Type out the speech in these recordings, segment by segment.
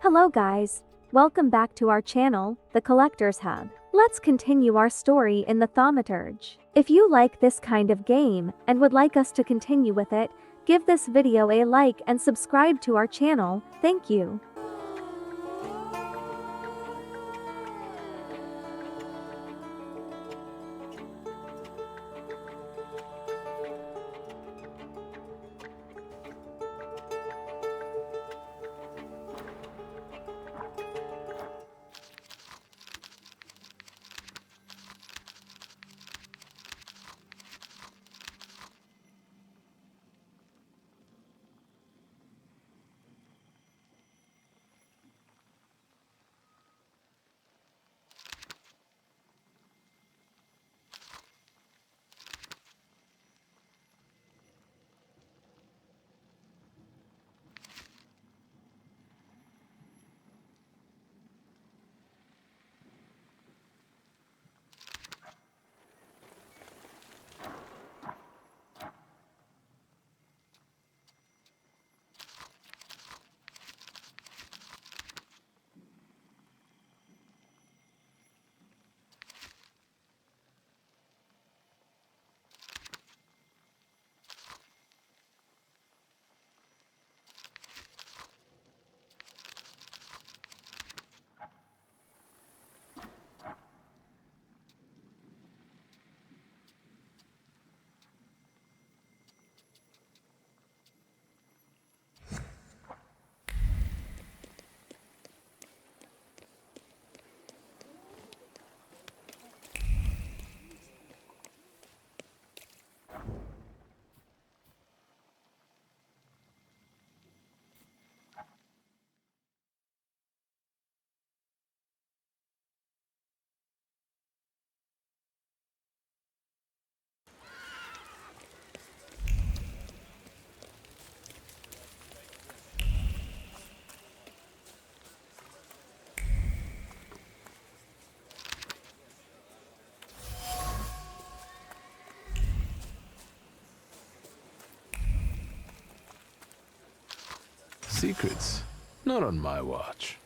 Hello guys, welcome back to our channel, The Collector's Hub. Let's continue our story in the Thaumaturge. If you like this kind of game and would like us to continue with it, give this video a like and subscribe to our channel, thank you. Secrets? Not on my watch.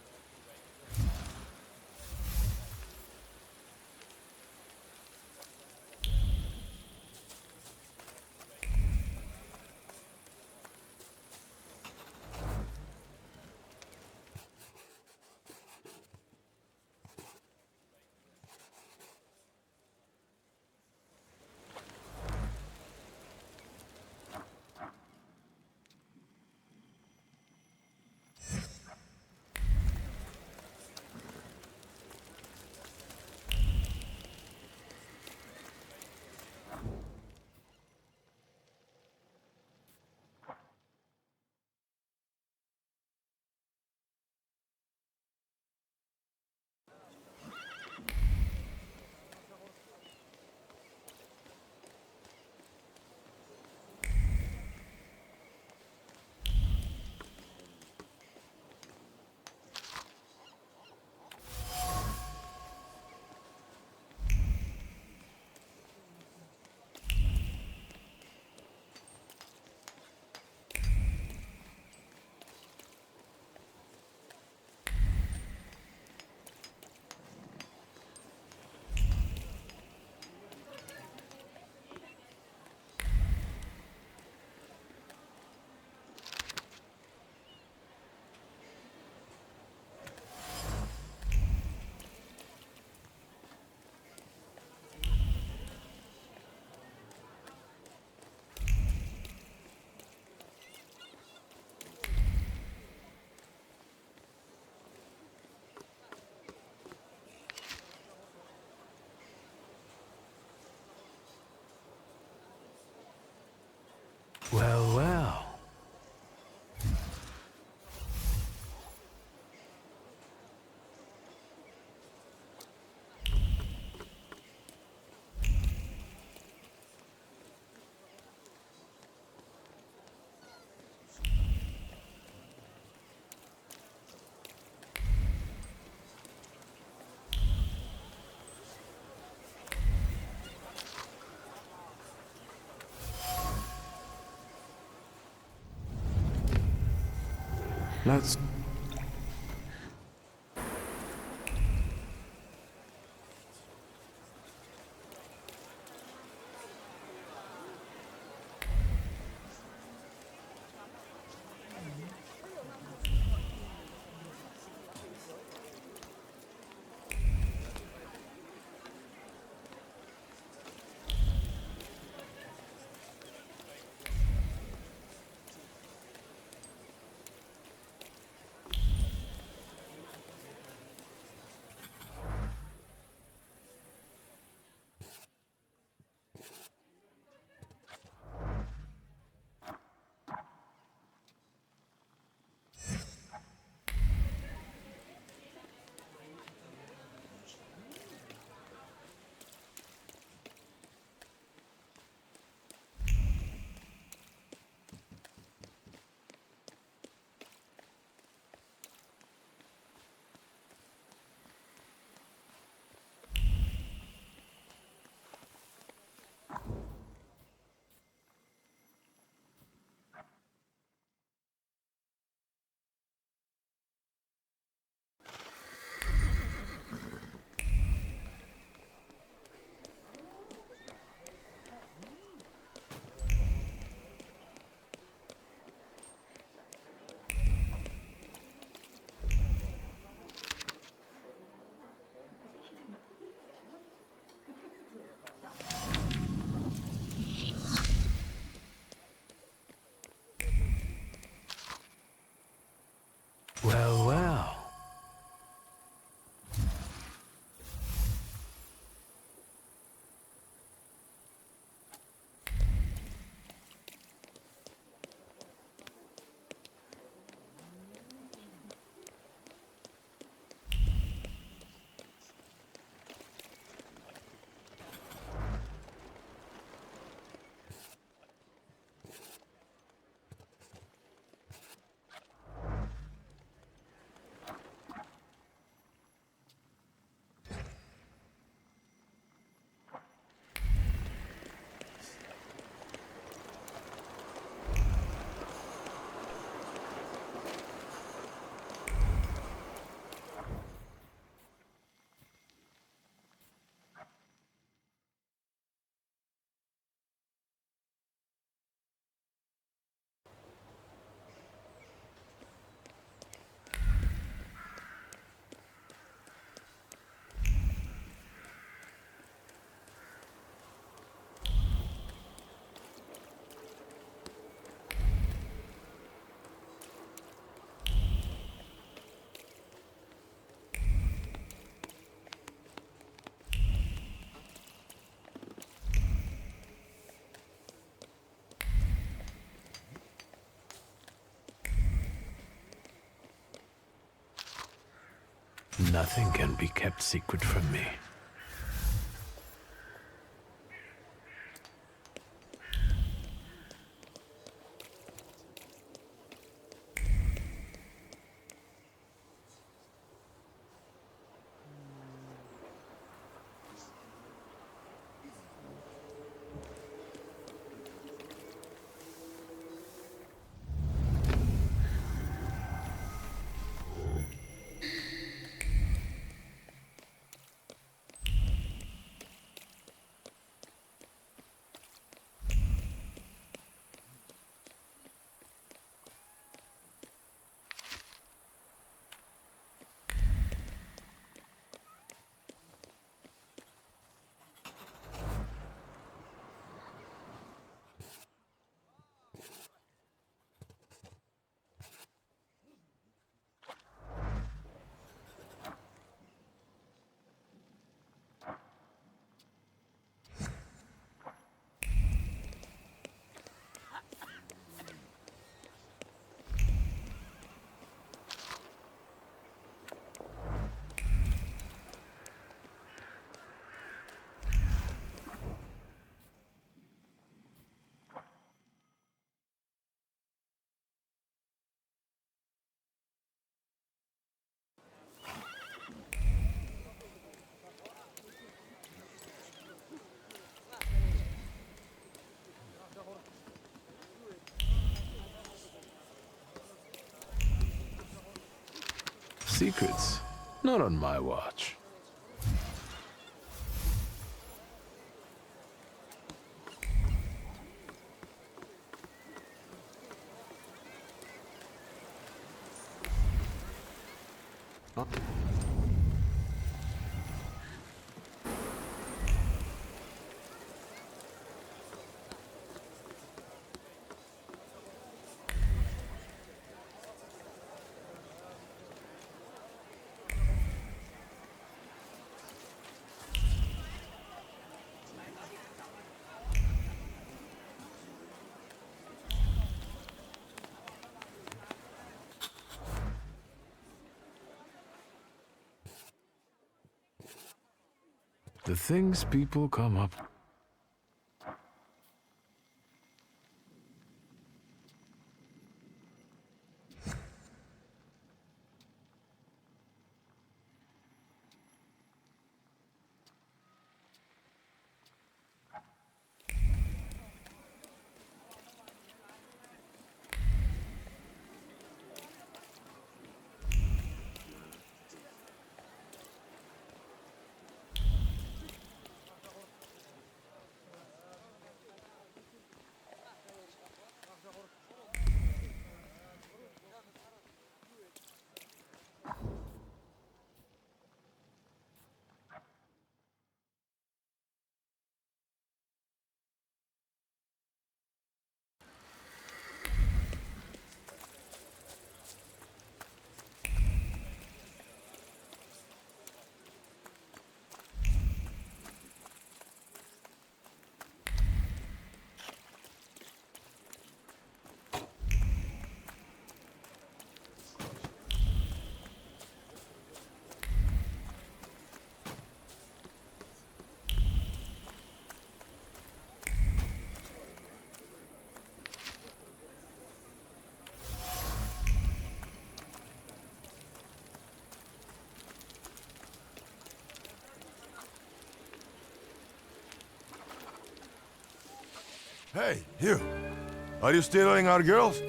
Well, well. Let's Nothing can be kept secret from me. Secrets? Not on my watch. The things people come up. Hey, you! Are you stealing our girls?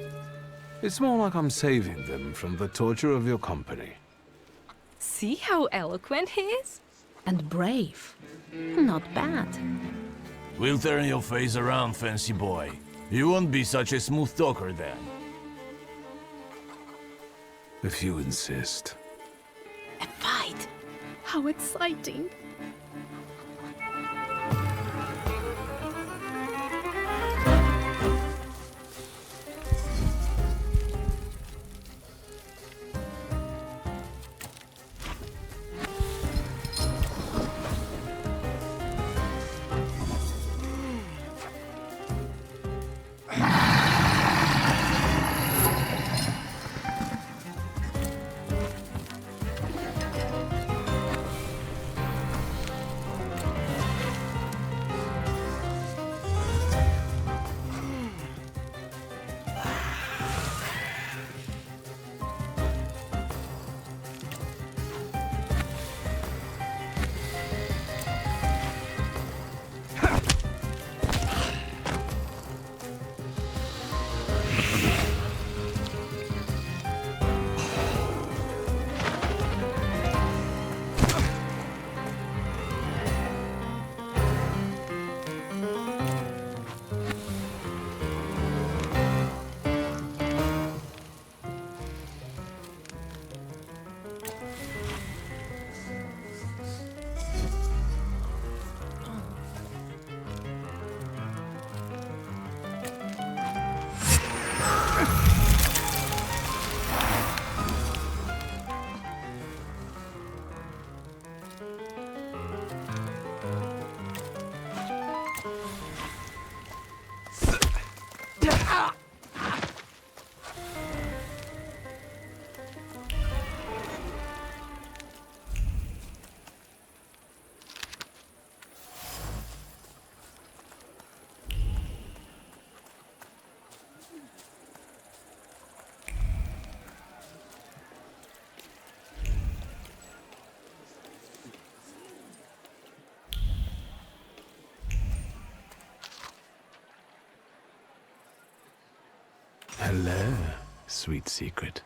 It's more like I'm saving them from the torture of your company. See how eloquent he is? And brave. Not bad. We'll turn your face around, fancy boy. You won't be such a smooth talker then. If you insist. A fight! How exciting! Hello, sweet secret.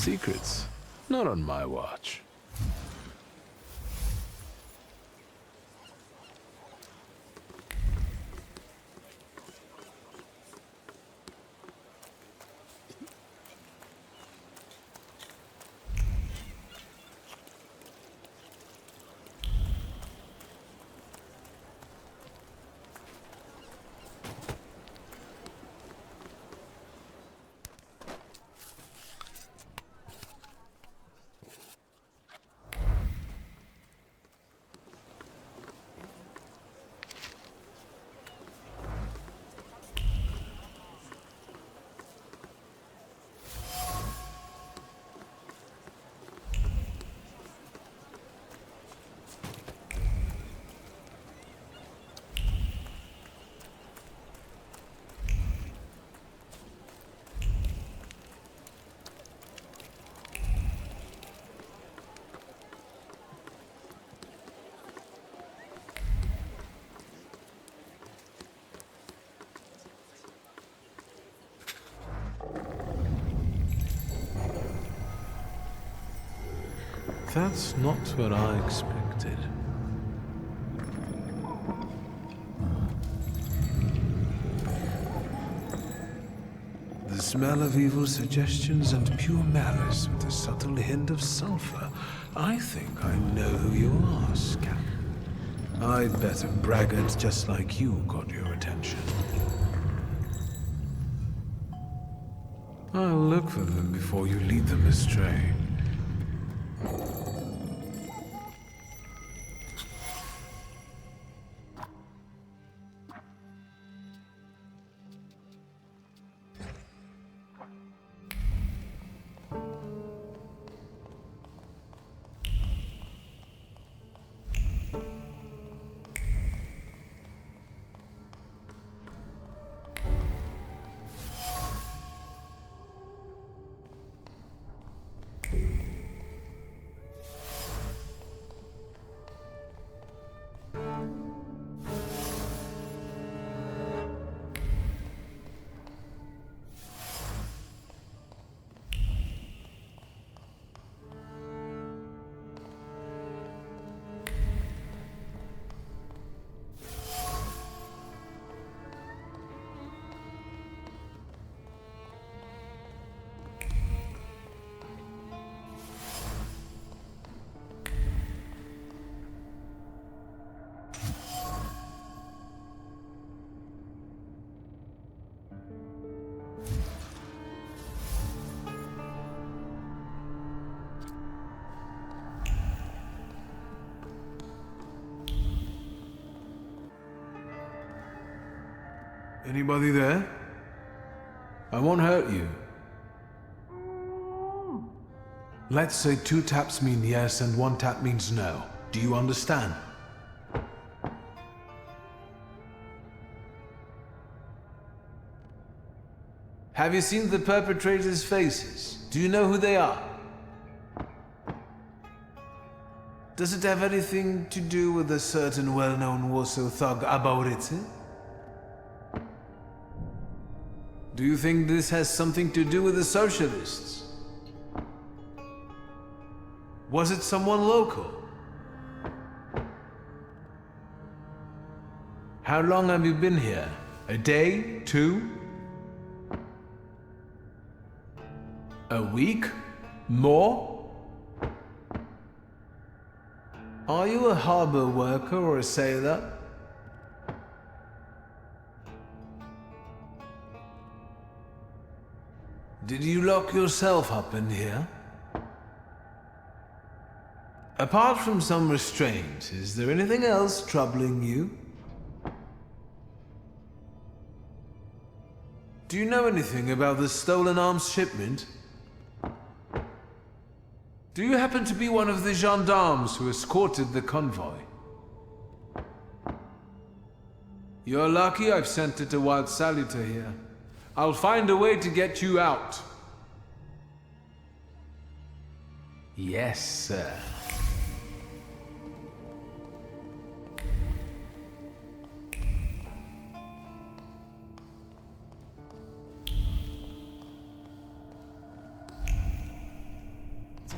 Secrets? Not on my watch. That's not what I expected. The smell of evil suggestions and pure malice with a subtle hint of sulfur. I think I know who you are, Scap. I'd bet a braggart just like you got your attention. I'll look for them before you lead them astray. Anybody there? I won't hurt you. Let's say 2 taps mean yes and 1 tap means no. Do you understand? Have you seen the perpetrators' faces? Do you know who they are? Does it have anything to do with a certain well-known Warsaw thug about it? Do you think this has something to do with the socialists? Was it someone local? How long have you been here? A day? 2? A week? More? Are you a harbor worker or a sailor? Did you lock yourself up in here? Apart from some restraint, is there anything else troubling you? Do you know anything about the stolen arms shipment? Do you happen to be one of the gendarmes who escorted the convoy? You're lucky I've sent it a wild salutor here. I'll find a way to get you out. Yes, sir.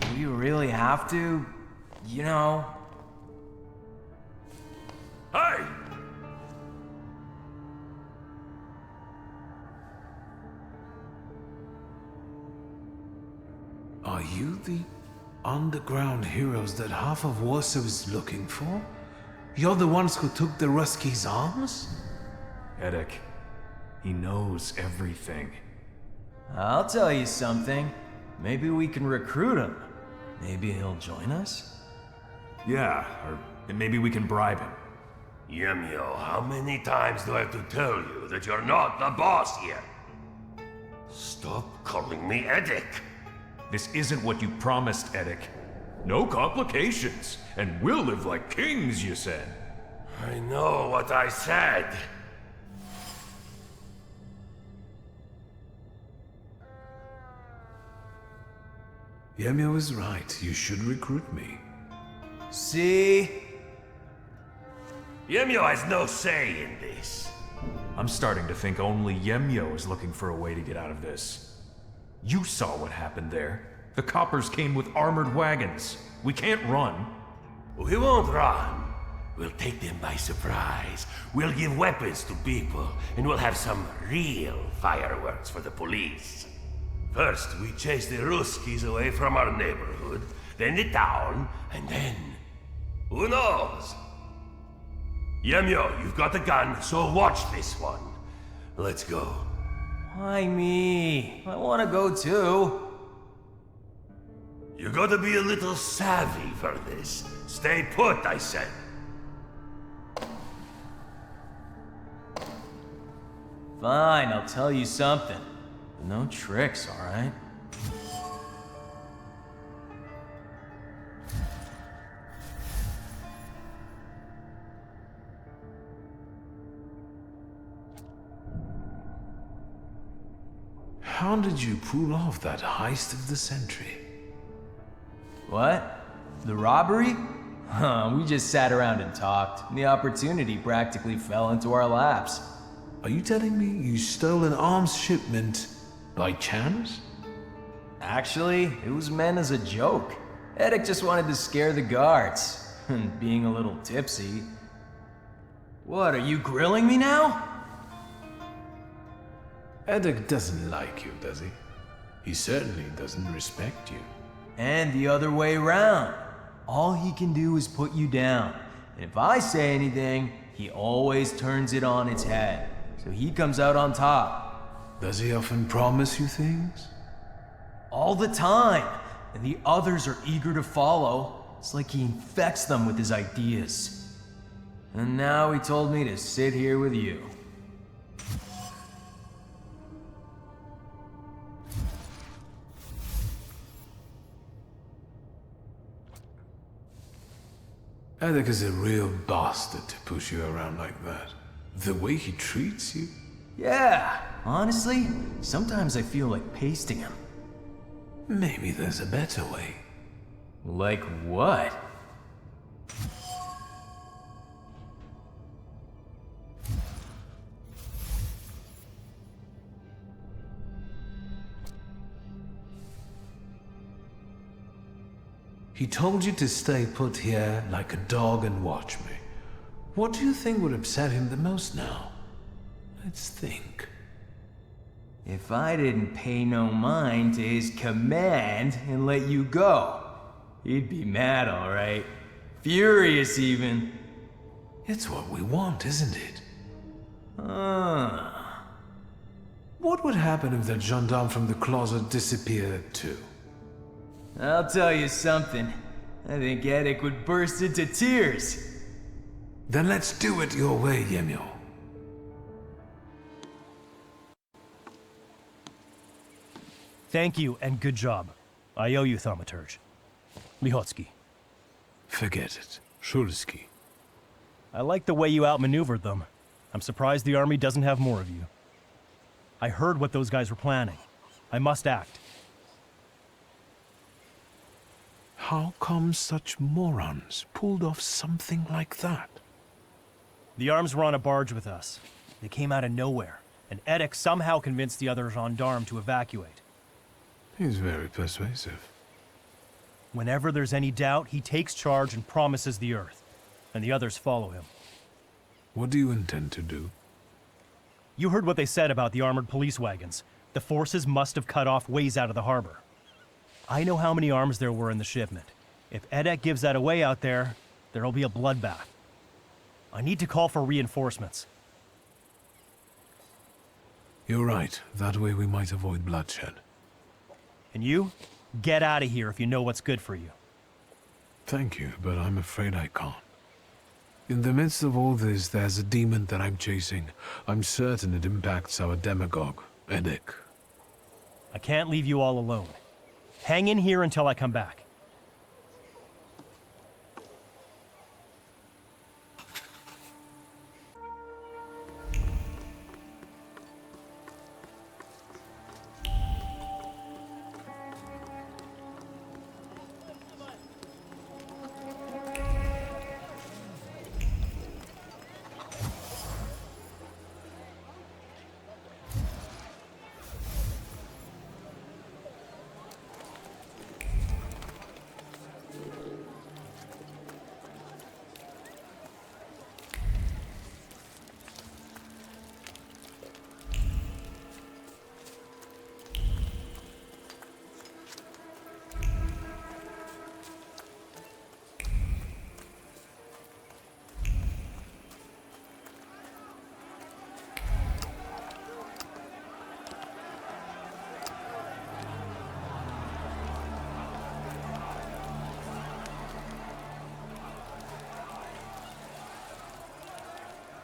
Do you really have to? You know? Hey! Are you the underground heroes that half of Warsaw is looking for? You're the ones who took the Ruski's arms? Edek, he knows everything. I'll tell you something. Maybe we can recruit him. Maybe he'll join us? Yeah, or maybe we can bribe him. Yemio, how many times do I have to tell you that you're not the boss here? Stop calling me Edek. This isn't what you promised, Edek. No complications, and we'll live like kings, you said. I know what I said. Yemio is right. You should recruit me. See? Yemio has no say in this. I'm starting to think only Yemyo is looking for a way to get out of this. You saw what happened there. The coppers came with armored wagons. We can't run. We won't run. We'll take them by surprise. We'll give weapons to people, and we'll have some real fireworks for the police. First, we chase the Ruskies away from our neighborhood, then the town, and then... who knows? Yemyo, you've got the gun, so watch this one. Let's go. Why me? I want to go too. You gotta be a little savvy for this. Stay put, I said. Fine, I'll tell you something. No tricks, all right? How did you pull off that heist of the century? What? The robbery? Huh, we just sat around and talked. The opportunity practically fell into our laps. Are you telling me you stole an arms shipment by chance? Actually, it was meant as a joke. Edek just wanted to scare the guards. Being a little tipsy. What, are you grilling me now? Edek doesn't like you, does he? He certainly doesn't respect you. And the other way round. All he can do is put you down. And if I say anything, he always turns it on its head. So he comes out on top. Does he often promise you things? All the time. And the others are eager to follow. It's like he infects them with his ideas. And now he told me to sit here with you. Edek is a real bastard to push you around like that. The way he treats you. Yeah, honestly, sometimes I feel like pasting him. Maybe there's a better way. Like what? He told you to stay put here like a dog and watch me. What do you think would upset him the most now? Let's think. If I didn't pay no mind to his command and let you go, he'd be mad, all right. Furious, even. It's what we want, isn't it? What would happen if that gendarme from the closet disappeared too? I'll tell you something. I think Edek would burst into tears. Then let's do it your way, Yemyo. Thank you, and good job. I owe you, Thaumaturge. Lihotsky. Forget it. Shulsky. I like the way you outmaneuvered them. I'm surprised the army doesn't have more of you. I heard what those guys were planning. I must act. How come such morons pulled off something like that? The arms were on a barge with us. They came out of nowhere, and Edek somehow convinced the other gendarme to evacuate. He's very persuasive. Whenever there's any doubt, he takes charge and promises the earth, and the others follow him. What do you intend to do? You heard what they said about the armored police wagons. The forces must have cut off ways out of the harbor. I know how many arms there were in the shipment. If Edek gives that away out there, there'll be a bloodbath. I need to call for reinforcements. You're right. That way we might avoid bloodshed. And you? Get out of here if you know what's good for you. Thank you, but I'm afraid I can't. In the midst of all this, there's a demon that I'm chasing. I'm certain it impacts our demagogue, Edek. I can't leave you all alone. Hang in here until I come back.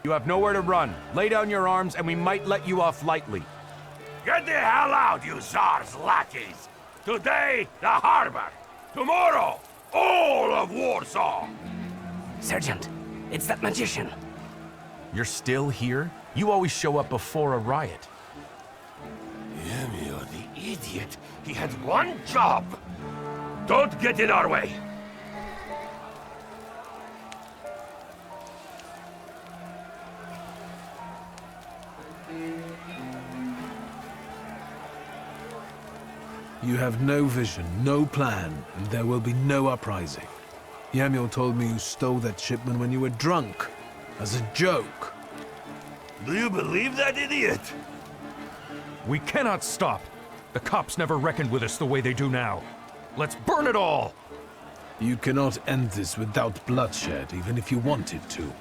You have nowhere to run. Lay down your arms and we might let you off lightly. Get the hell out, you Tsar's lackeys! Today, the harbor. Tomorrow, all of Warsaw! Sergeant, it's that magician. You're still here? You always show up before a riot. Yemio, the idiot. He had one job. Don't get in our way. You have no vision, no plan, and there will be no uprising. Yamil told me you stole that shipment when you were drunk, as a joke. Do you believe that idiot? We cannot stop. The cops never reckoned with us the way they do now. Let's burn it all! You cannot end this without bloodshed, even if you wanted to.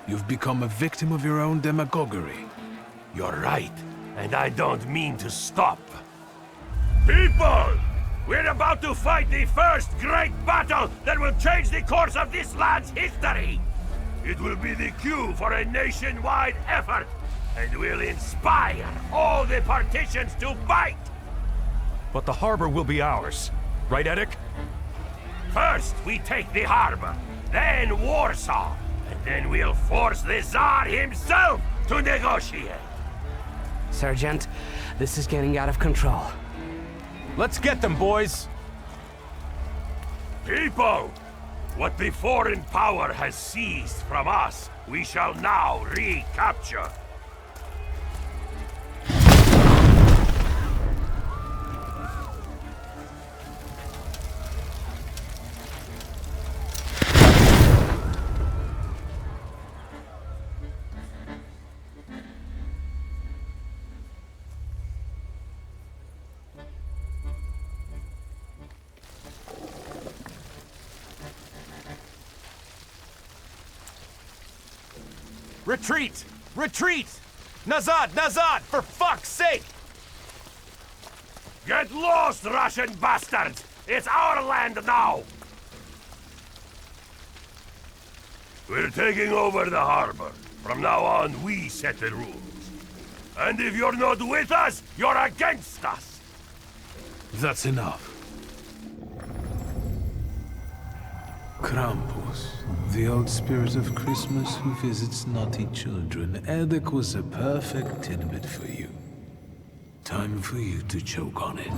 You've become a victim of your own demagoguery. You're right, and I don't mean to stop. People! We're about to fight the first great battle that will change the course of this land's history! It will be the cue for a nationwide effort, and will inspire all the partitions to fight! But the harbor will be ours. Right, Edek? First, we take the harbor. then Warsaw, and then we'll force the Tsar himself to negotiate. Sergeant, this is getting out of control. Let's get them, boys! People, what the foreign power has seized from us, we shall now recapture. Retreat! Retreat! Nazad! Nazad! For fuck's sake! Get lost, Russian bastards! It's our land now! We're taking over the harbor. From now on, we set the rules. And if you're not with us, you're against us! That's enough. Krampus, the old spirit of Christmas who visits naughty children, Edek was a perfect tidbit for you. Time for you to choke on it.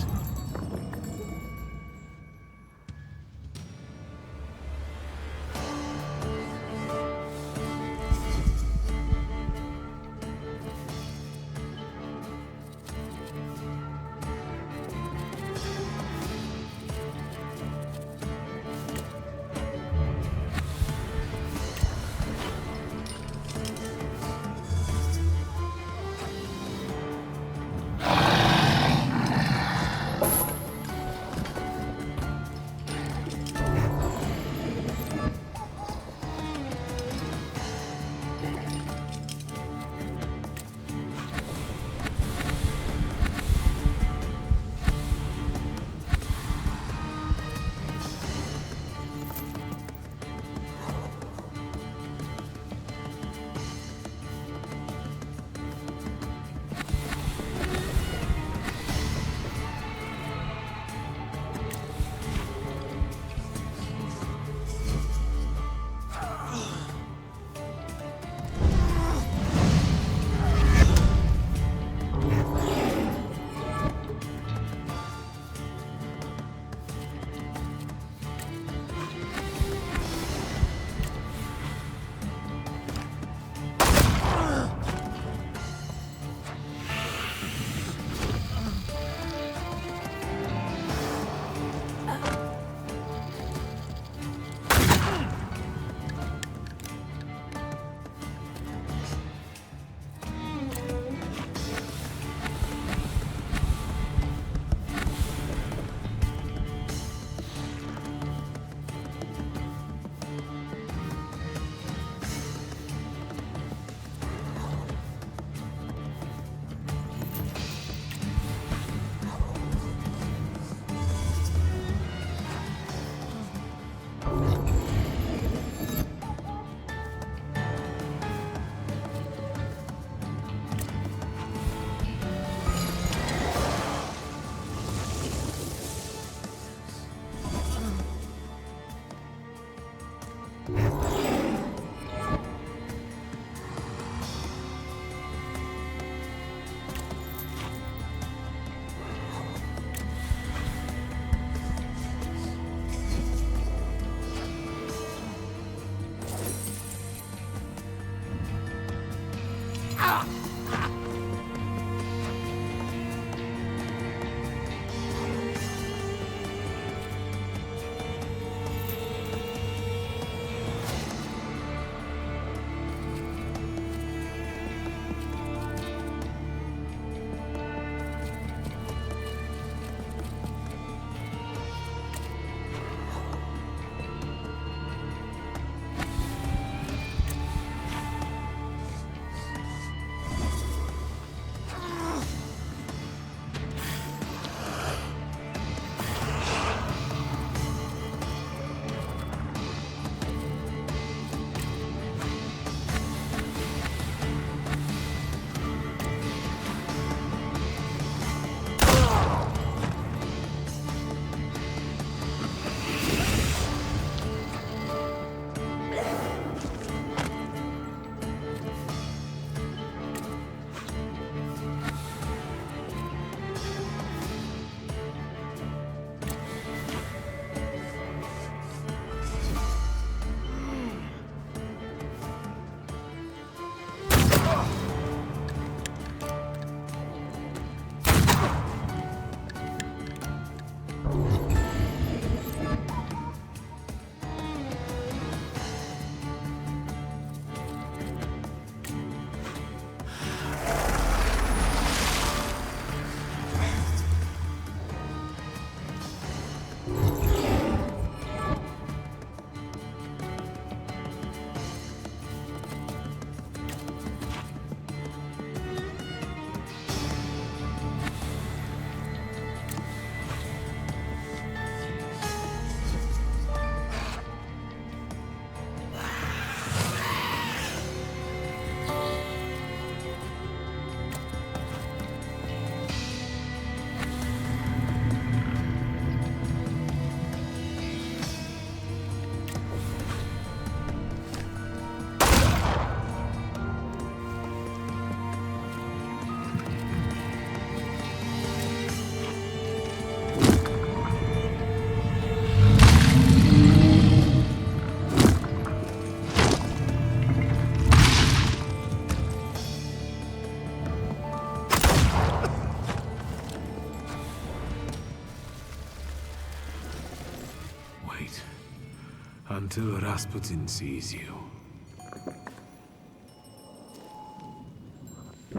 until Rasputin sees you.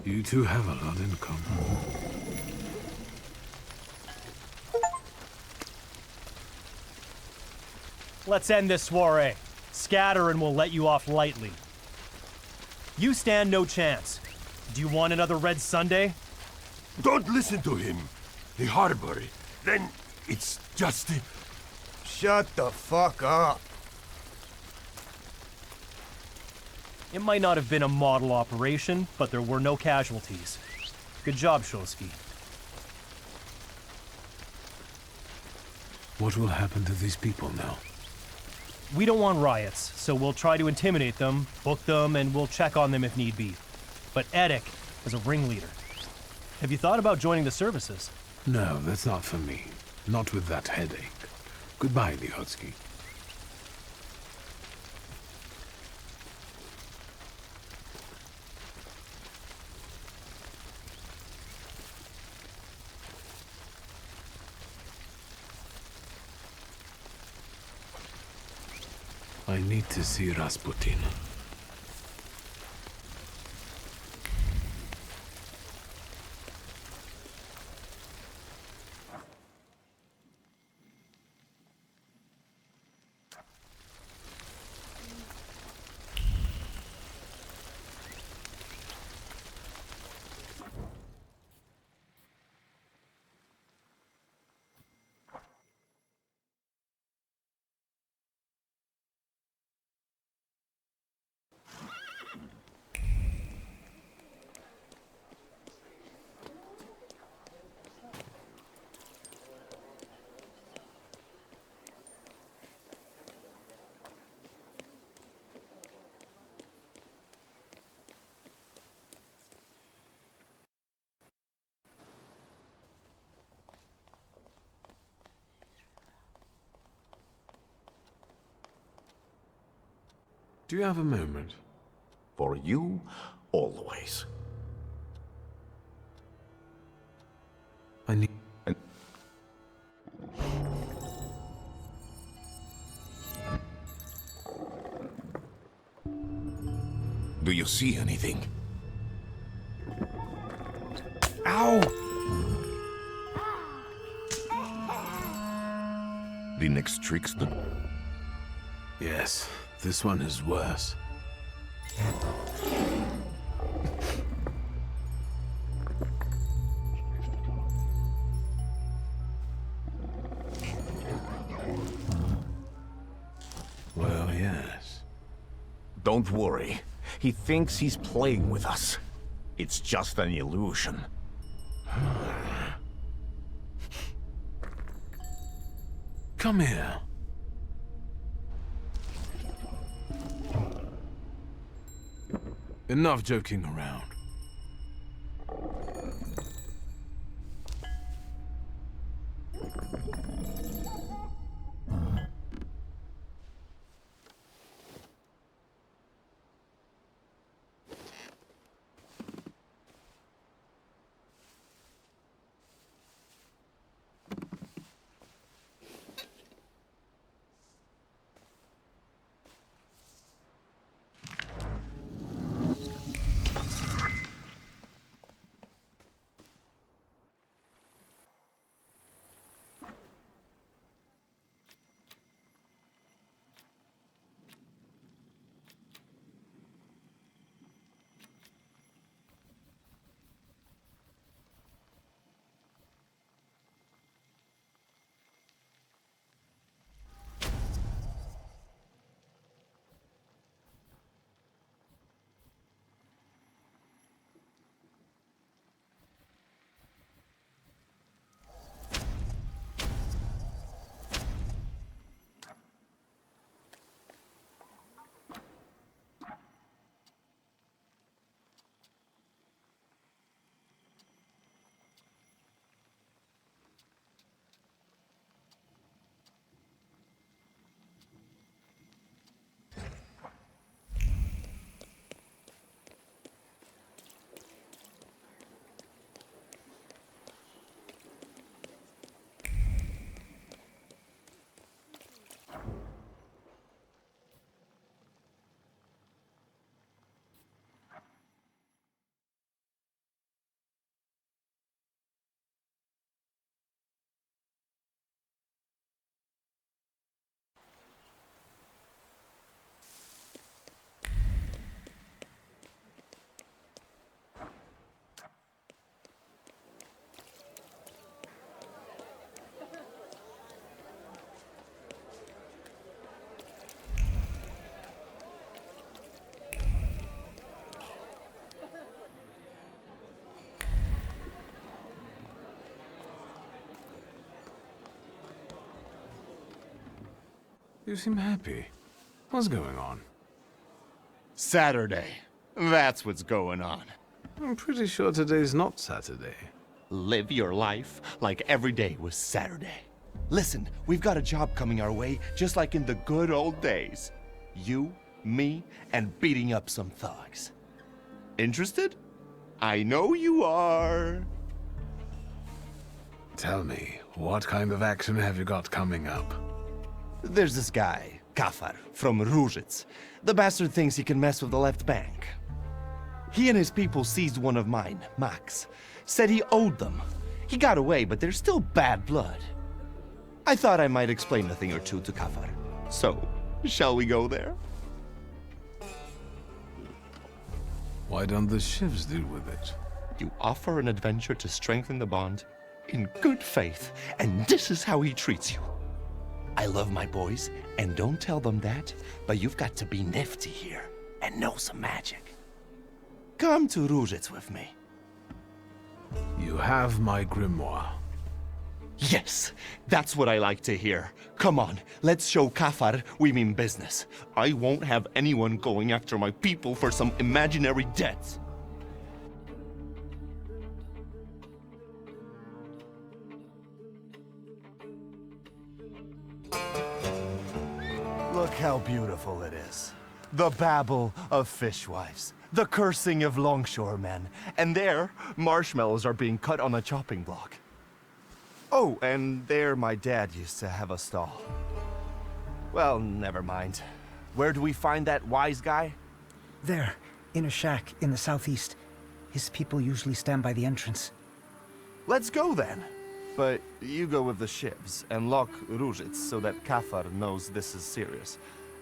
You two have a lot in common. Let's end this soiree. Scatter and we'll let you off lightly. You stand no chance. Do you want another Red Sunday? Don't listen to him. The harbor. Then it's just... Shut the fuck up. It might not have been a model operation, but there were no casualties. Good job, Shosky. What will happen to these people now? We don't want riots, so we'll try to intimidate them, book them, and we'll check on them if need be. But Edek is a ringleader. Have you thought about joining the services? No, that's not for me. Not with that headache. Goodbye, Liotsky. I need to see Rasputin. Do you have a moment? For you, always. I need... Do you see anything? Ow! The next trickster? Yes, this one is worse. Well, yes. Don't worry. He thinks he's playing with us. It's just an illusion. Come here. Enough joking around. You seem happy. What's going on? Saturday. That's what's going on. I'm pretty sure today's not Saturday. Live your life like every day was Saturday. Listen, we've got a job coming our way, just like in the good old days. You, me, and beating up some thugs. Interested? I know you are. Tell me, what kind of action have you got coming up? There's this guy, Kafar, from Ruzhitz. The bastard thinks he can mess with the left bank. He and his people seized one of mine, Max. Said he owed them. He got away, but there's still bad blood. I thought I might explain a thing or two to Kafar. So, shall we go there? Why don't the shivs deal with it? You offer an adventure to strengthen the bond in good faith, and this is how he treats you. I love my boys, and don't tell them that, but you've got to be nifty here and know some magic. Come to Ruzhitz with me. You have my grimoire. Yes, that's what I like to hear. Come on, let's show Kafar we mean business. I won't have anyone going after my people for some imaginary debts. Look how beautiful it is. The babble of fishwives, the cursing of longshoremen, and there, marshmallows are being cut on a chopping block. Oh, and there my dad used to have a stall. Well, never mind. Where do we find that wise guy? There, in a shack in the southeast. His people usually stand by the entrance. Let's go then. But you go with the shivs and lock Ruzhitz so that Kafar knows this is serious.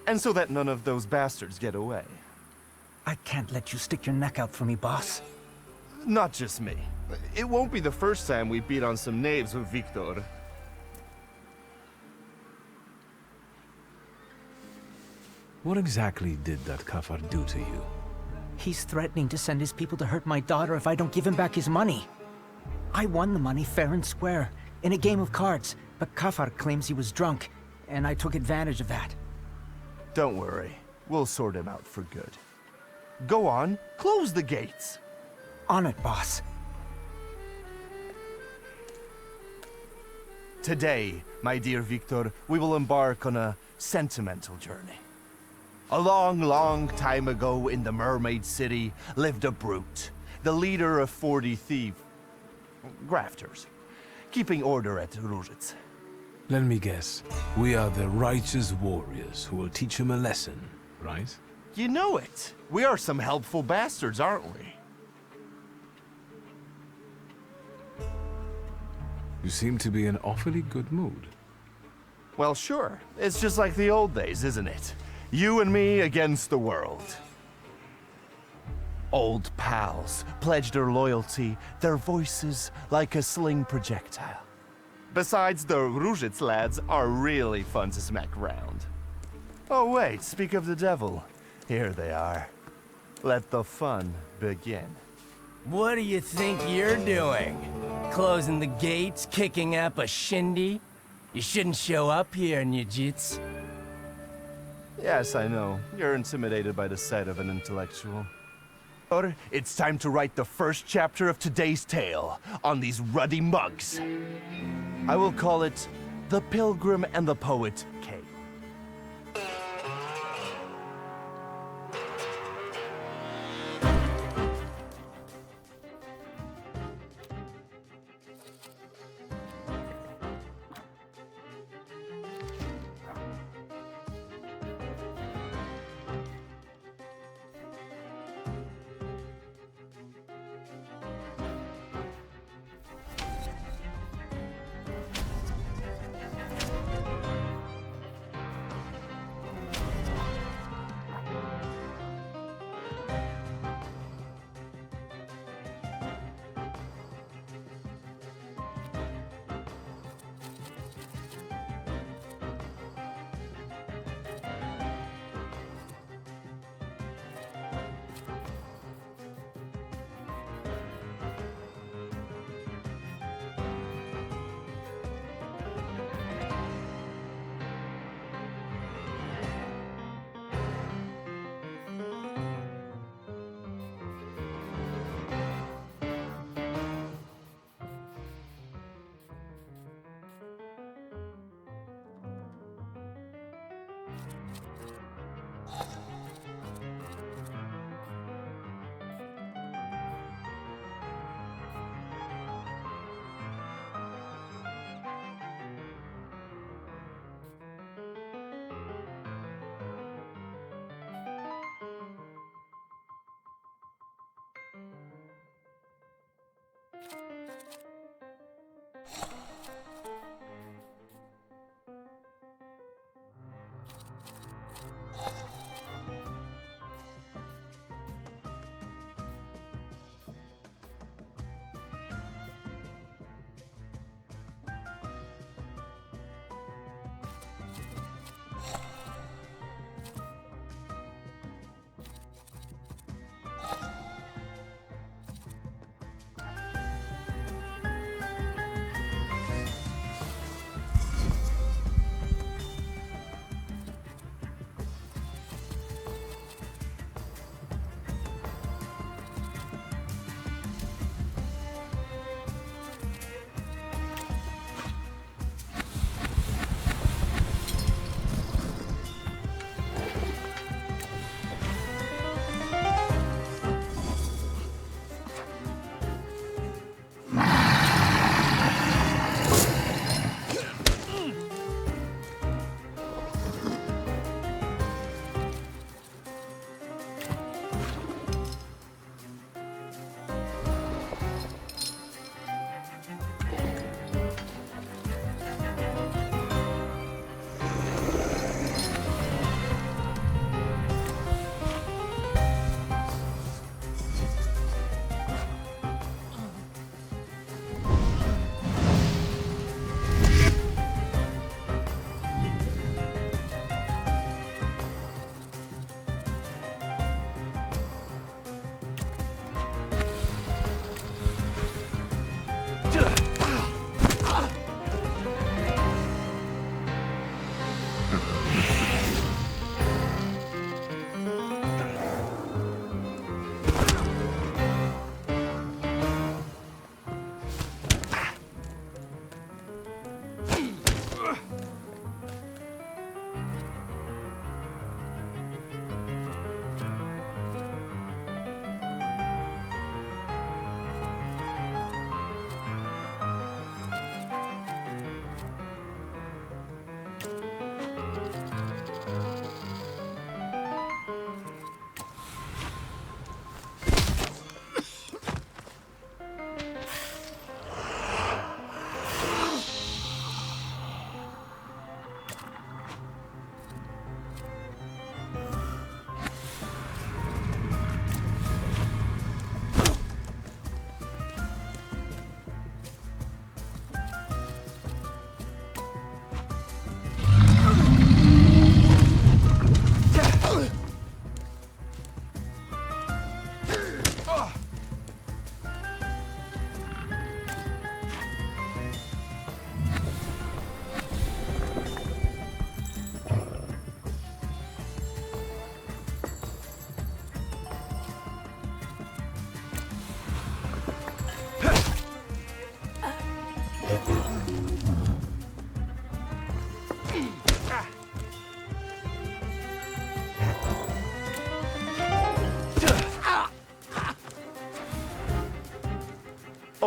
And so that none of those bastards get away. I can't let you stick your neck out for me, boss. Not just me. It won't be the first time we beat on some knaves with Victor. What exactly did that Kafar do to you? He's threatening to send his people to hurt my daughter if I don't give him back his money. I won the money fair and square, in a game of cards, but Kafar claims he was drunk, and I took advantage of that. Don't worry. We'll sort him out for good. Go on, close the gates. On it, boss. Today, my dear Victor, we will embark on a sentimental journey. A long, long time ago in the Mermaid City lived a brute, the leader of 40 grafters, keeping order at Ruzhitz. Let me guess. We are the righteous warriors who will teach him a lesson, right? You know it. We are some helpful bastards, aren't we? You seem to be in awfully good mood. Well, sure. It's just like the old days, isn't it? You and me against the world. Old pals pledged their loyalty, their voices like a sling projectile. Besides, the Ruzhitz lads are really fun to smack around. Oh wait, speak of the devil. Here they are. Let the fun begin. What do you think you're doing? Closing the gates, kicking up a shindy? You shouldn't show up here, Nujits. Yes, I know. You're intimidated by the sight of an intellectual. Or it's time to write the first chapter of today's tale on these ruddy mugs. I will call it The Pilgrim and the Poet K.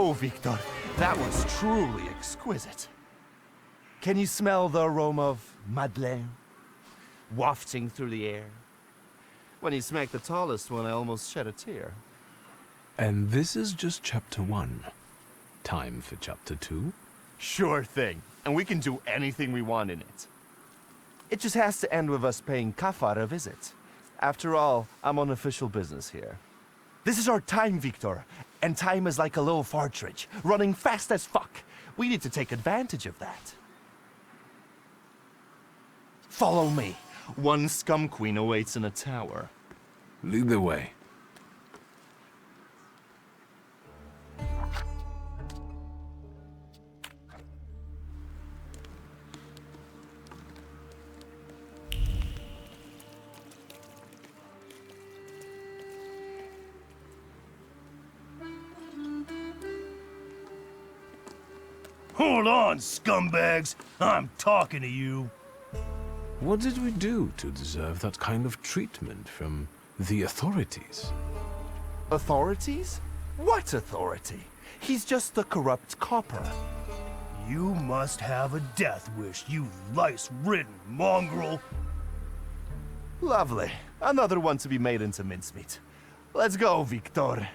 Oh, Victor, that was truly exquisite. Can you smell the aroma of Madeleine wafting through the air? When you smacked the tallest one, I almost shed a tear. And this is just chapter 1. Time for chapter 2? Sure thing, and we can do anything we want in it. It just has to end with us paying Kafar a visit. After all, I'm on official business here. This is our time, Victor, and time is like a little partridge, running fast as fuck. We need to take advantage of that. Follow me. One scum queen awaits in a tower. Lead the way. Hold on, scumbags! I'm talking to you. What did we do to deserve that kind of treatment from the authorities? Authorities? What authority? He's just a corrupt copper. You must have a death wish, you lice-ridden mongrel. Lovely. Another one to be made into mincemeat. Let's go, Victor.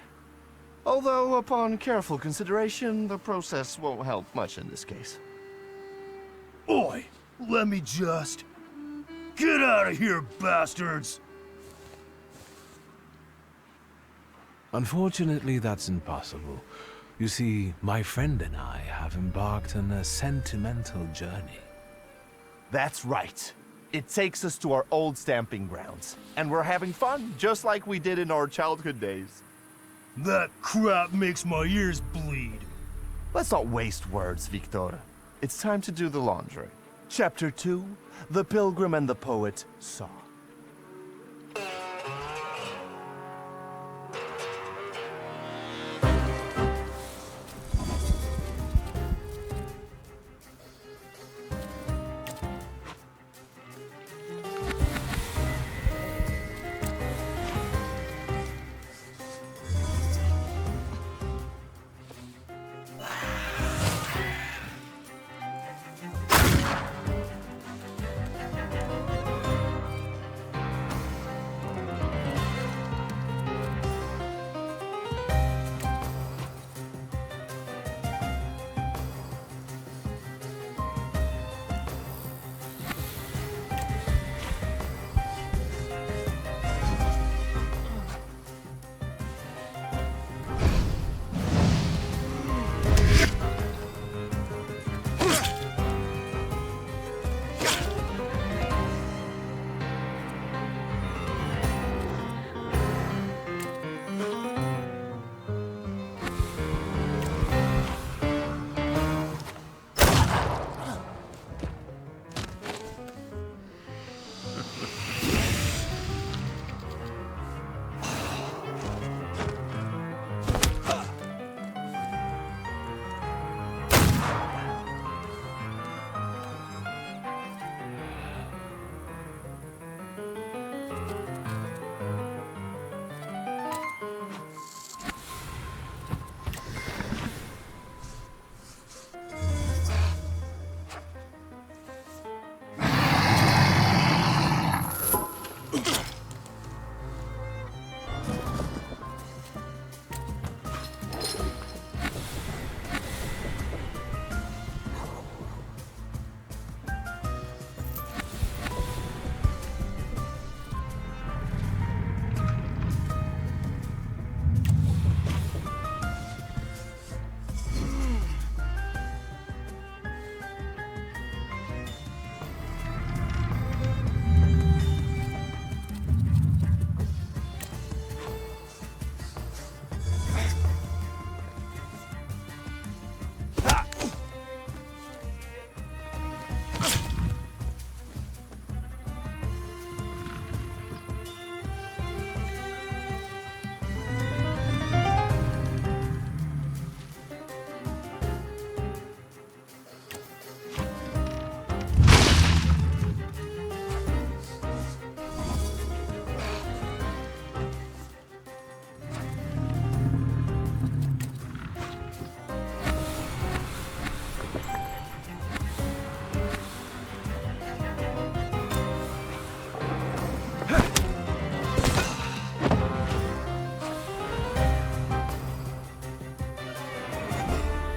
Although, upon careful consideration, the process won't help much in this case. Oi! Let me just... Get out of here, bastards! Unfortunately, that's impossible. You see, my friend and I have embarked on a sentimental journey. That's right. It takes us to our old stamping grounds, and we're having fun, just like we did in our childhood days. That crap makes my ears bleed. Let's not waste words, Victor. It's time to do the laundry. Chapter 2, The Pilgrim and the Poet Saw.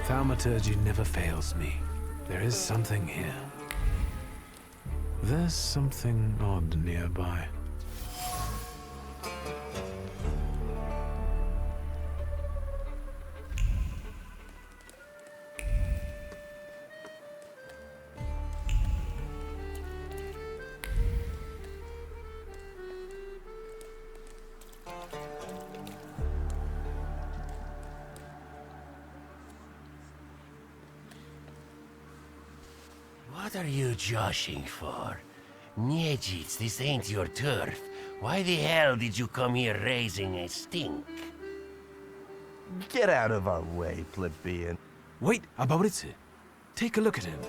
Thaumaturge never fails me. There is something here. There's something odd nearby. What are you joshing for? Niedzic, this ain't your turf. Why the hell did you come here raising a stink? Get out of our way, plebeian. Wait, Abauritze. Take a look at him.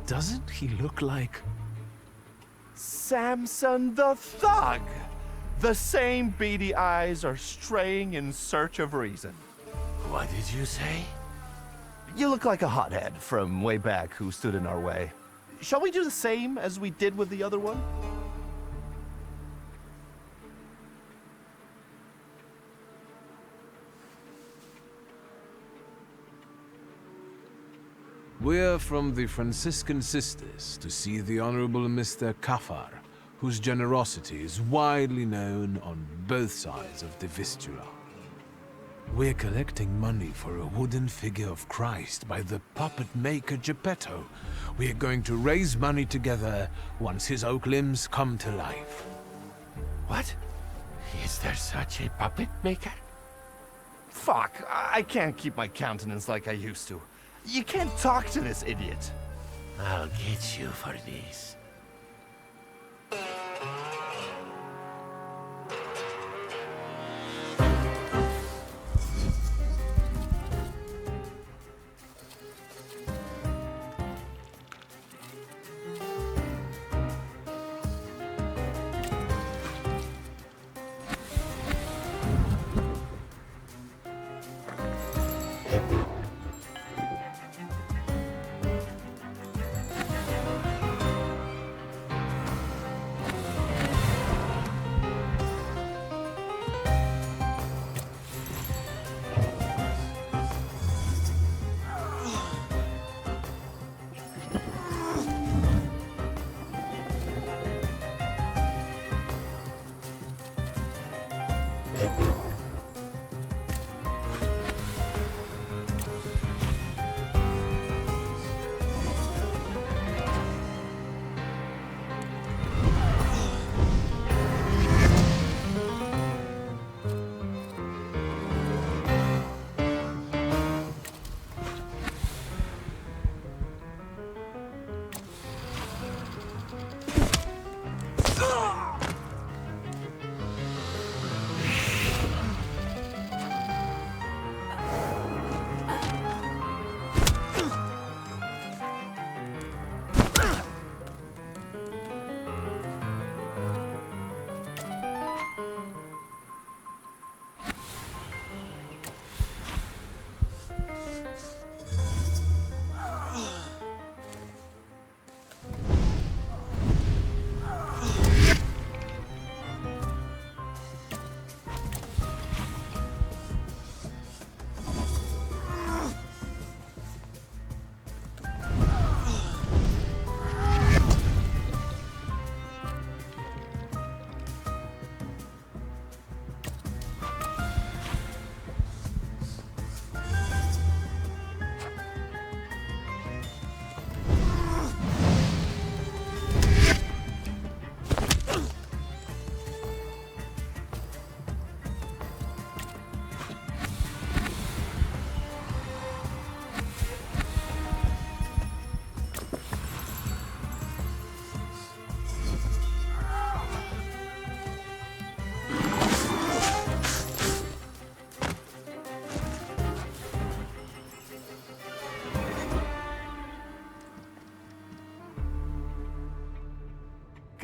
Doesn't he look like... Samson the Thug! The same beady eyes are straying in search of reason. What did you say? You look like a hothead from way back who stood in our way. Shall we do the same as we did with the other one? We're from the Franciscan Sisters to see the Honorable Mr. Kafar, whose generosity is widely known on both sides of the Vistula. We're collecting money for a wooden figure of Christ by the puppet maker Geppetto. We're going to raise money together once his oak limbs come to life. What? Is there such a puppet maker? Fuck, I can't keep my countenance like I used to. You can't talk to this idiot. I'll get you for this.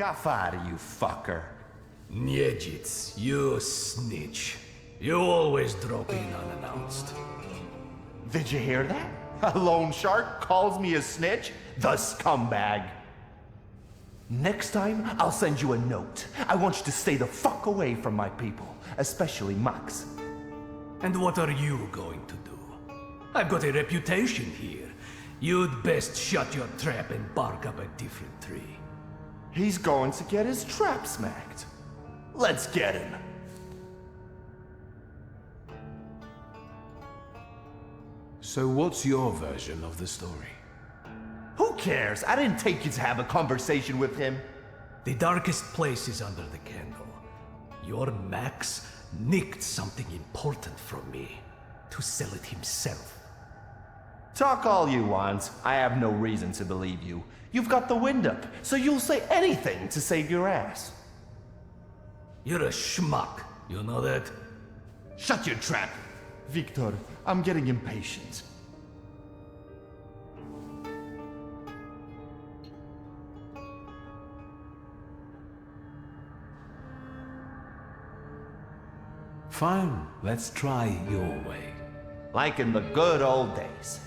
Kafar, you fucker. Niedzic, you snitch. You always drop in unannounced. Did you hear that? A loan shark calls me a snitch? The scumbag. Next time, I'll send you a note. I want you to stay the fuck away from my people, especially Max. And what are you going to do? I've got a reputation here. You'd best shut your trap and bark up a different tree. He's going to get his trap smacked. Let's get him. So what's your version of the story? Who cares? I didn't take you to have a conversation with him. The darkest place is under the candle. Your Max nicked something important from me to sell it himself. Talk all you want. I have no reason to believe you. You've got the wind up, so you'll say anything to save your ass. You're a schmuck, you know that? Shut your trap! Victor, I'm getting impatient. Fine, let's try your way. Like in the good old days.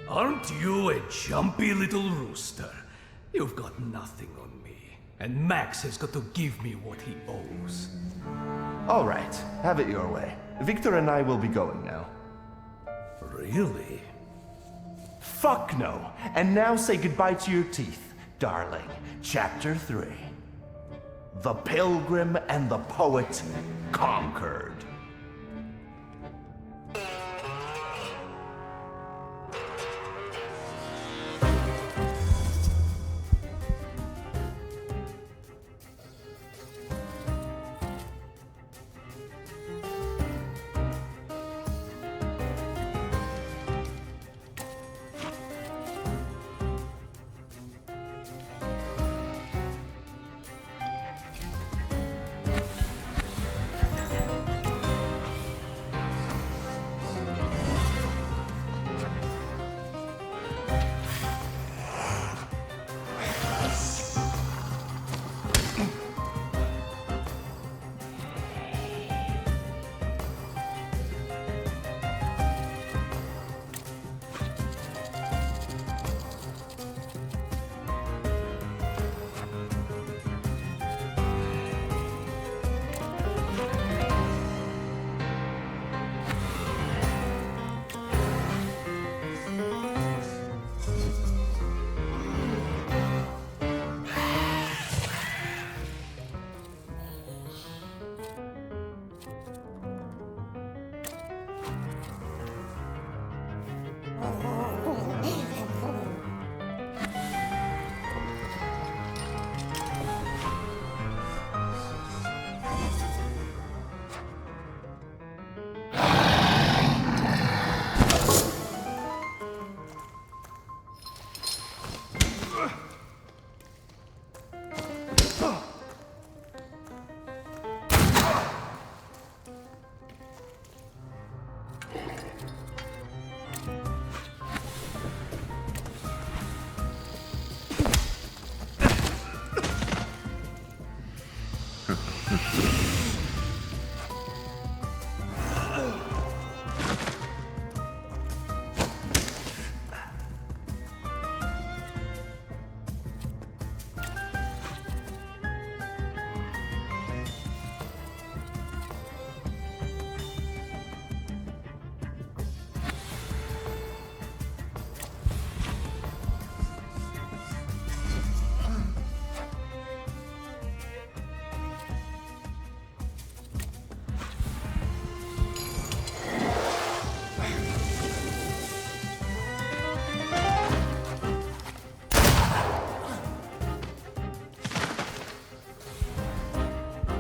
Aren't you a jumpy little rooster? You've got nothing on me, and Max has got to give me what he owes. All right, have it your way. Victor and I will be going now. Really? Fuck no. And now say goodbye to your teeth, darling. Chapter 3. The Pilgrim and the Poet Conquered.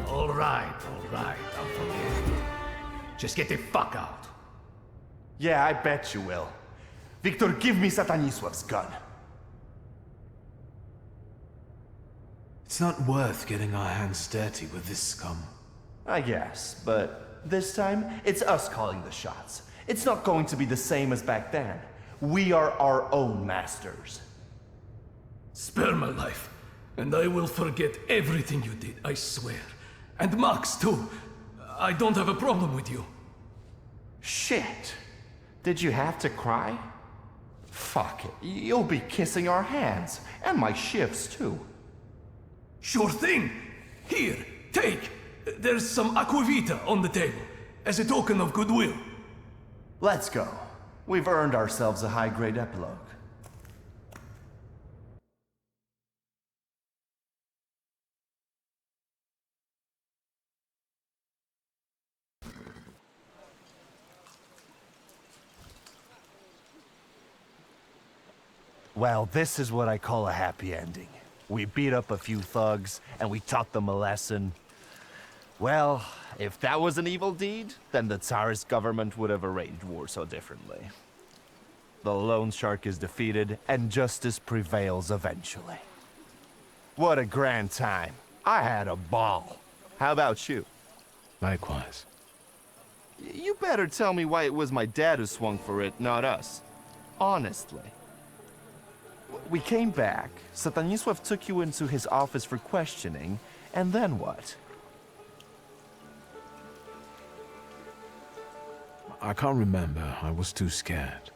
Alright, I'll forgive you. Just get the fuck out. Yeah, I bet you will. Victor, give me Satanisław's gun. It's not worth getting our hands dirty with this scum. I guess, but this time, it's us calling the shots. It's not going to be the same as back then. We are our own masters. Spare my life, and I will forget everything you did, I swear. And Max, too. I don't have a problem with you. Shit. Did you have to cry? Fuck it. You'll be kissing our hands. And my shifts, too. Sure thing. Here, take. There's some aquavita on the table, as a token of goodwill. Let's go. We've earned ourselves a high-grade epilogue. Well, this is what I call a happy ending. We beat up a few thugs, and we taught them a lesson. Well, if that was an evil deed, then the Tsarist government would have arranged Warsaw differently. The loan shark is defeated, and justice prevails eventually. What a grand time. I had a ball. How about you? Likewise. You better tell me why it was my dad who swung for it, not us. Honestly. We came back, Satanisław took you into his office for questioning, and then what? I can't remember. I was too scared.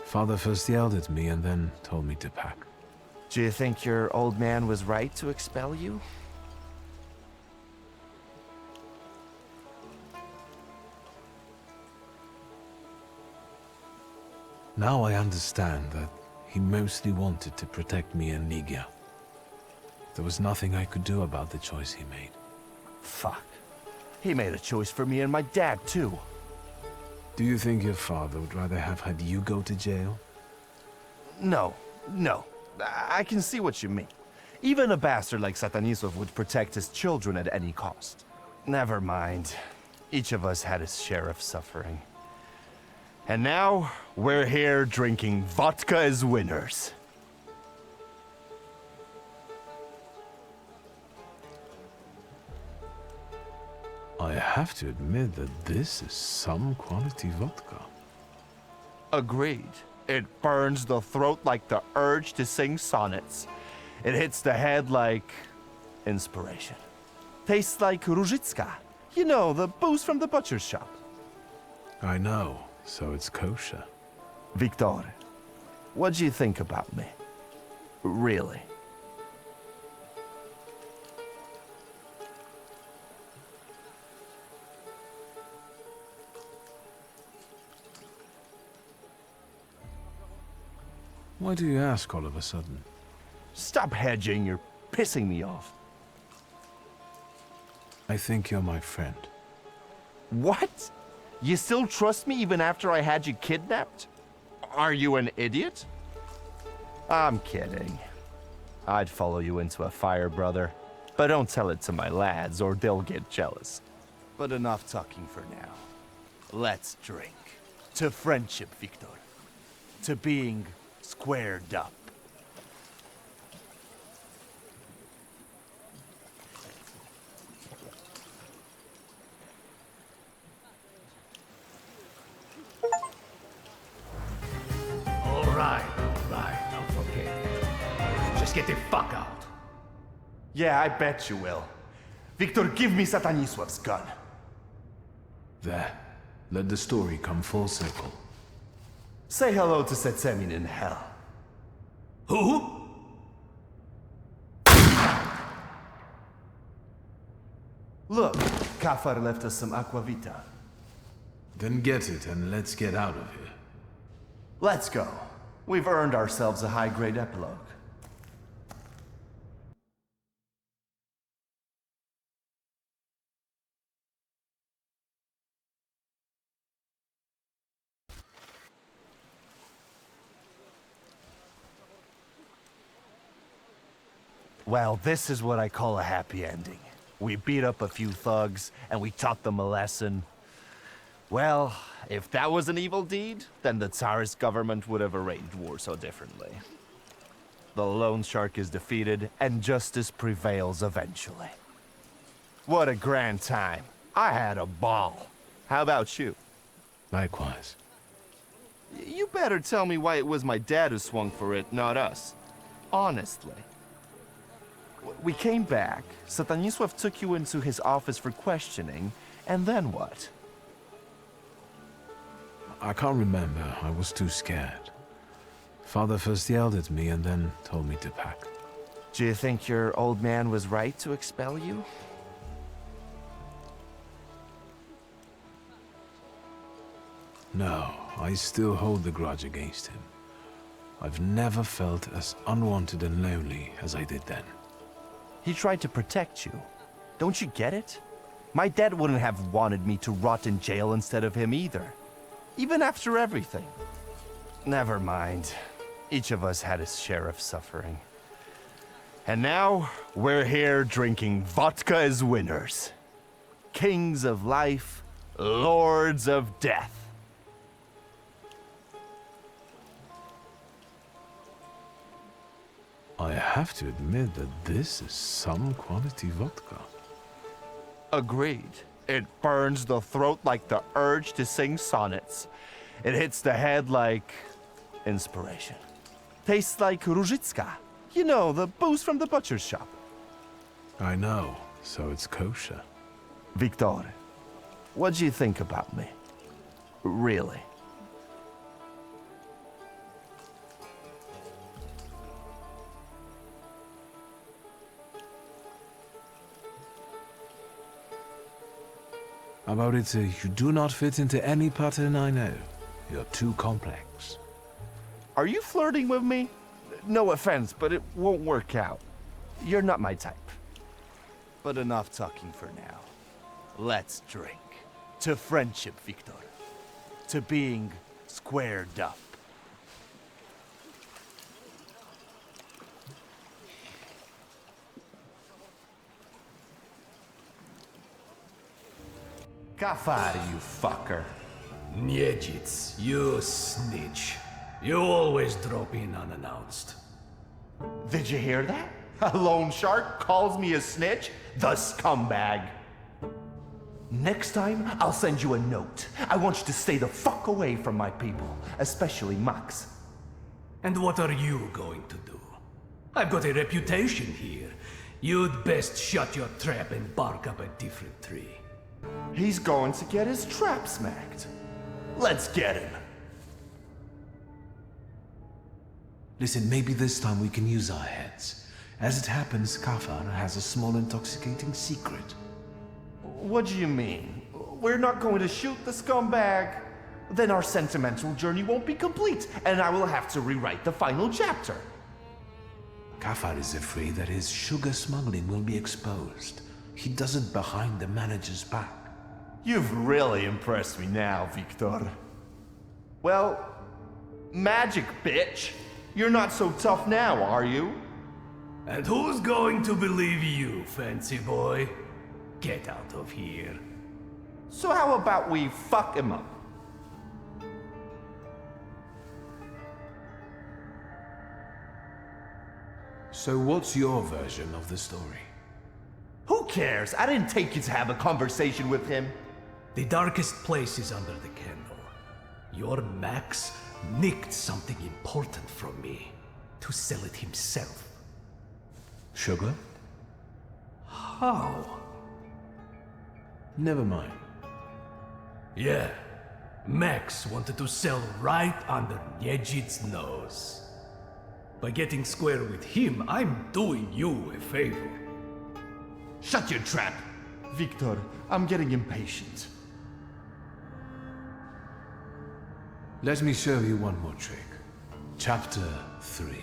Father first yelled at me and then told me to pack. Do you think your old man was right to expel you? Now I understand that he mostly wanted to protect me and Nigia. There was nothing I could do about the choice he made. Fuck. He made a choice for me and my dad, too. Do you think your father would rather have had you go to jail? No. I can see what you mean. Even a bastard like Satanisov would protect his children at any cost. Never mind. Each of us had his share of suffering. And now, we're here drinking vodka as winners. I have to admit that this is some quality vodka. Agreed. It burns the throat like the urge to sing sonnets. It hits the head like inspiration. Tastes like Różycka. You know, the booze from the butcher's shop. I know, so it's kosher. Victor, what do you think about me? Really? Why do you ask all of a sudden? Stop hedging, you're pissing me off. I think you're my friend. What? You still trust me even after I had you kidnapped? Are you an idiot? I'm kidding. I'd follow you into a fire, brother. But don't tell it to my lads or they'll get jealous. But enough talking for now. Let's drink. To friendship, Victor. To being squared up. All right. Now forget it. Just get the fuck out. Yeah, I bet you will. Victor, give me Satanislav's gun. There. Let the story come full circle. Say hello to Setsemin in hell. Who? Look, Kafar left us some aquavita. Then get it and let's get out of here. Let's go. We've earned ourselves a high-grade epilogue. Well, this is what I call a happy ending. We beat up a few thugs, and we taught them a lesson. Well, if that was an evil deed, then the Tsarist government would have arranged Warsaw differently. The loan shark is defeated, and justice prevails eventually. What a grand time. I had a ball. How about you? Likewise. You better tell me why it was my dad who swung for it, not us. Honestly. We came back, Satanisław took you into his office for questioning, and then what? I can't remember. I was too scared. Father first yelled at me and then told me to pack. Do you think your old man was right to expel you? No, I still hold the grudge against him. I've never felt as unwanted and lonely as I did then. He tried to protect you. Don't you get it? My dad wouldn't have wanted me to rot in jail instead of him either. Even after everything. Never mind. Each of us had his share of suffering. And now, we're here drinking vodka as winners. Kings of life, lords of death. I have to admit that this is some quality vodka. Agreed. It burns the throat like the urge to sing sonnets. It hits the head like inspiration. Tastes like Różycka. You know, the booze from the butcher's shop. I know, so it's kosher. Victor, what do you think about me? Really? About it, you do not fit into any pattern I know. You're too complex. Are you flirting with me? No offense, but it won't work out. You're not my type. But enough talking for now. Let's drink. To friendship, Victor. To being squared up. Kafar, you fucker. Niedzic, you snitch. You always drop in unannounced. Did you hear that? A loan shark calls me a snitch? The scumbag. Next time, I'll send you a note. I want you to stay the fuck away from my people, especially Max. And what are you going to do? I've got a reputation here. You'd best shut your trap and bark up a different tree. He's going to get his trap smacked. Let's get him. Listen, maybe this time we can use our heads. As it happens, Kafar has a small intoxicating secret. What do you mean? We're not going to shoot the scumbag? Then our sentimental journey won't be complete, and I will have to rewrite the final chapter. Kafar is afraid that his sugar smuggling will be exposed. He does it behind the manager's back. You've really impressed me now, Victor. Well, magic, bitch. You're not so tough now, are you? And who's going to believe you, fancy boy? Get out of here. So how about we fuck him up? So what's your version of the story? Who cares? I didn't take you to have a conversation with him. The darkest place is under the candle. Your Max nicked something important from me to sell it himself. Sugar? How? Never mind. Yeah, Max wanted to sell right under Niedzic's nose. By getting square with him, I'm doing you a favor. Shut your trap! Victor, I'm getting impatient. Let me show you one more trick. Chapter 3.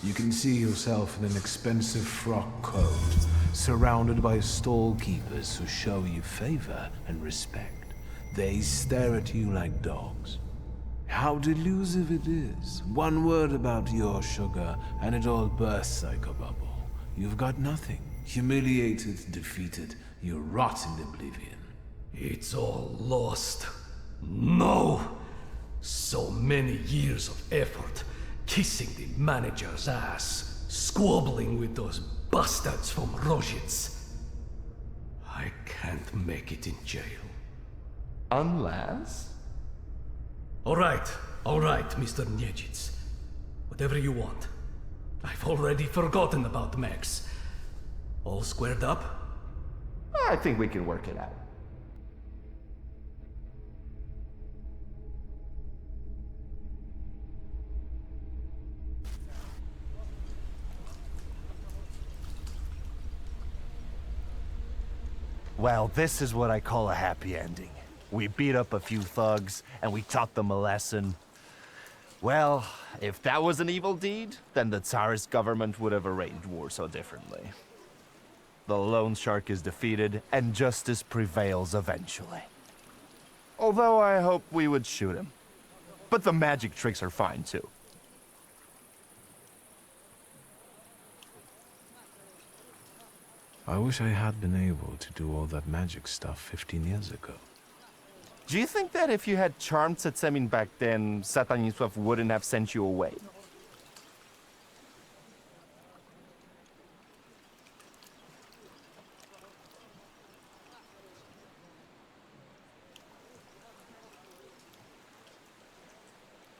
You can see yourself in an expensive frock coat, surrounded by stall keepers who show you favor and respect. They stare at you like dogs. How delusive it is. One word about your sugar, and it all bursts like a bubble. You've got nothing. Humiliated, defeated, you rot in oblivion. It's all lost. No! So many years of effort, kissing the manager's ass, squabbling with those bastards from Rozhitz. I can't make it in jail. Unless? All right, Mr. Niedzic. Whatever you want. I've already forgotten about Max. All squared up? I think we can work it out. Well, this is what I call a happy ending. We beat up a few thugs, and we taught them a lesson. Well, if that was an evil deed, then the Tsarist government would have arranged Warsaw differently. The loan shark is defeated, and justice prevails eventually. Although I hope we would shoot him. But the magic tricks are fine, too. I wish I had been able to do all that magic stuff 15 years ago. Do you think that if you had charmed Setsemin back then, Satanisław wouldn't have sent you away?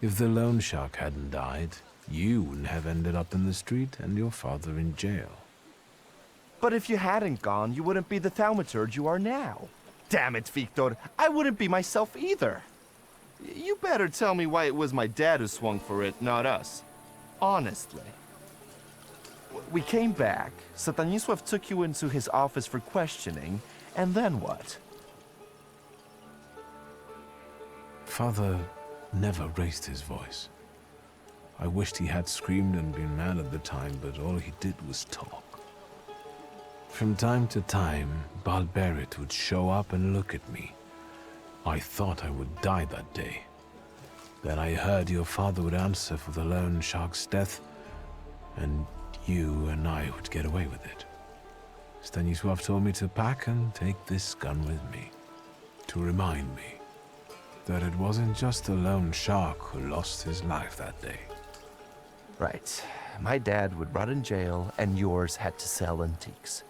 If the loan shark hadn't died, you wouldn't have ended up in the street and your father in jail. But if you hadn't gone, you wouldn't be the thaumaturge you are now. Damn it, Victor, I wouldn't be myself either. You better tell me why it was my dad who swung for it, not us. Honestly. We came back, Satanisław took you into his office for questioning, and then what? Father never raised his voice. I wished he had screamed and been mad at the time, but all he did was talk. From time to time, Balberit would show up and look at me. I thought I would die that day. Then I heard your father would answer for the lone shark's death, and you and I would get away with it. Stanisław told me to pack and take this gun with me, to remind me that it wasn't just a lone shark who lost his life that day. Right. My dad would rot in jail, and yours had to sell antiques.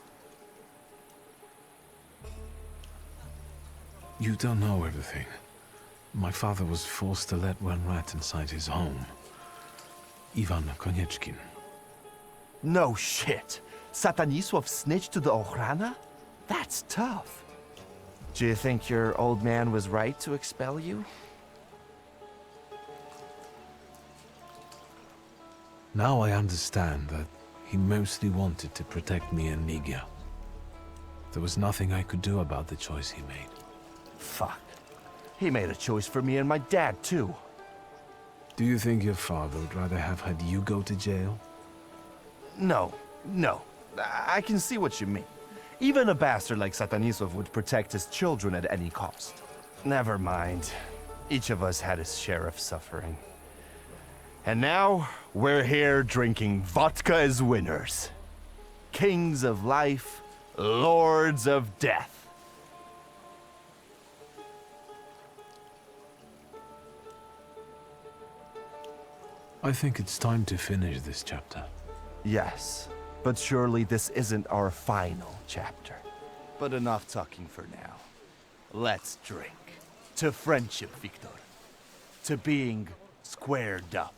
You don't know everything. My father was forced to let one rat inside his home. Ivan Konieczkin. No shit. Stanisław snitched to the Ochrana? That's tough. Do you think your old man was right to expel you? Now I understand that he mostly wanted to protect me and Ligia. There was nothing I could do about the choice he made. Fuck. He made a choice for me and my dad, too. Do you think your father would rather have had you go to jail? No. I can see what you mean. Even a bastard like Stanisław would protect his children at any cost. Never mind. Each of us had his share of suffering. And now, we're here drinking vodka as winners. Kings of life, lords of death. I think it's time to finish this chapter. Yes, but surely this isn't our final chapter. But enough talking for now. Let's drink. To friendship, Victor. To being squared up.